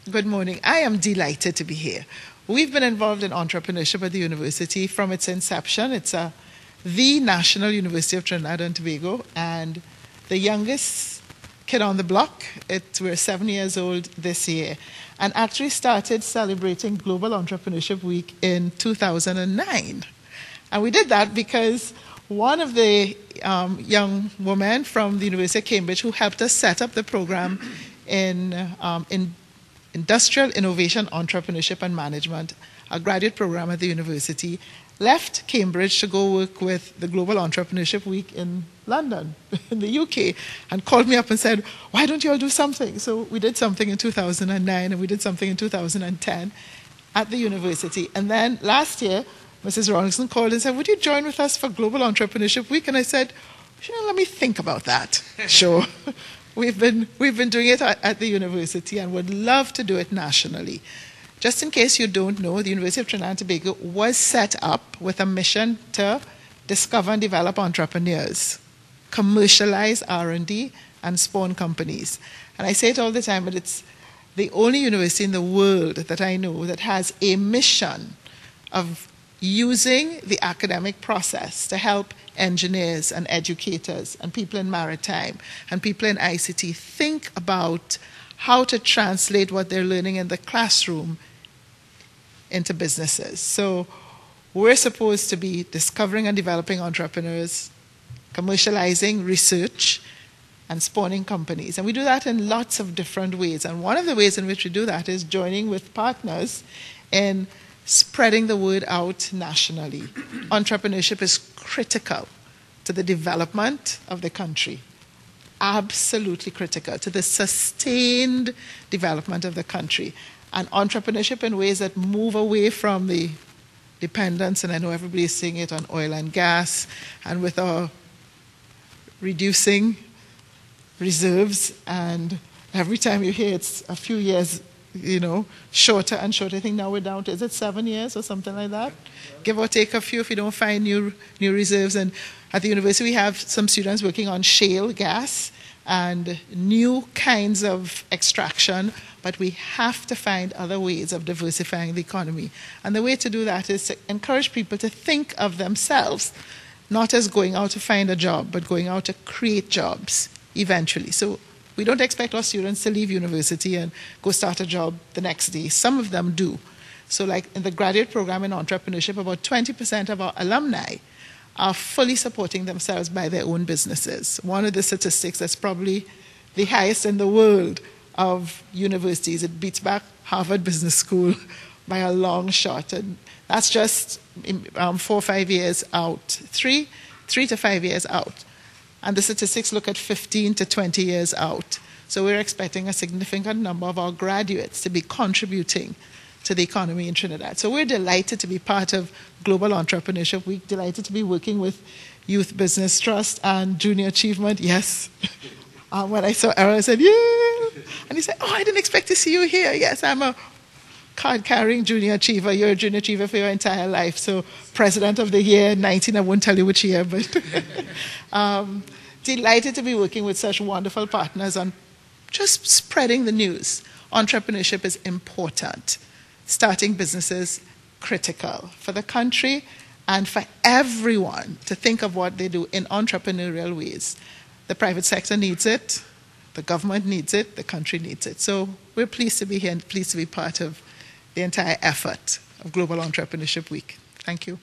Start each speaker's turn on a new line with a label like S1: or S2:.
S1: Good morning. I am delighted to be here. We've been involved in entrepreneurship at the university from its inception. It's the National University of Trinidad and Tobago, and the youngest kid on the block. We're 7 years old this year, and actually started celebrating Global Entrepreneurship Week in 2009. And we did that because one of the young women from the University of Cambridge who helped us set up the program in Industrial Innovation, Entrepreneurship and Management, a graduate program at the university, left Cambridge to go work with the Global Entrepreneurship Week in London, in the UK, and called me up and said, why don't you all do something? So we did something in 2009, and we did something in 2010 at the university. And then last year, Mrs. Rawlinson called and said, would you join with us for Global Entrepreneurship Week? And I said, let me think about that. Sure. We've been doing it at the university and would love to do it nationally. Just in case you don't know, the University of Trinidad and Tobago was set up with a mission to discover and develop entrepreneurs, commercialize R&D, and spawn companies. And I say it all the time, but it's the only university in the world that I know that has a mission of using the academic process to help engineers and educators and people in maritime and people in ICT think about how to translate what they're learning in the classroom into businesses. So we're supposed to be discovering and developing entrepreneurs, commercializing research, and spawning companies. And we do that in lots of different ways. And one of the ways in which we do that is joining with partners in spreading the word out nationally. Entrepreneurship is critical to the development of the country. Absolutely critical to the sustained development of the country. And entrepreneurship in ways that move away from the dependence, and I know everybody's seeing it on oil and gas, and with our reducing reserves, and every time you hear it's a few years shorter and shorter. I think now we're down to, is it 7 years or something like that? Give or take a few if you don't find new reserves. And at the university we have some students working on shale gas and new kinds of extraction, but we have to find other ways of diversifying the economy. And the way to do that is to encourage people to think of themselves not as going out to find a job, but going out to create jobs eventually. So we don't expect our students to leave university and go start a job the next day. Some of them do. So like in the graduate program in entrepreneurship, about 20% of our alumni are fully supporting themselves by their own businesses. One of the statistics that's probably the highest in the world of universities. It beats back Harvard Business School by a long shot. And that's just 4 or 5 years out, 3 to 5 years out. And the statistics look at 15 to 20 years out. So we're expecting a significant number of our graduates to be contributing to the economy in Trinidad. So we're delighted to be part of Global Entrepreneurship Week, delighted to be working with Youth Business Trust and Junior Achievement. Yes. When I saw Errol, I said, yeah. And he said, oh, I didn't expect to see you here. Yes, I'm a card-carrying junior achiever. You're a junior achiever for your entire life. So President of the Year, 19, I won't tell you which year, but delighted to be working with such wonderful partners on just spreading the news. Entrepreneurship is important. Starting businesses, critical for the country and for everyone to think of what they do in entrepreneurial ways. The private sector needs it, the government needs it, the country needs it. So we're pleased to be here and pleased to be part of the entire effort of Global Entrepreneurship Week. Thank you.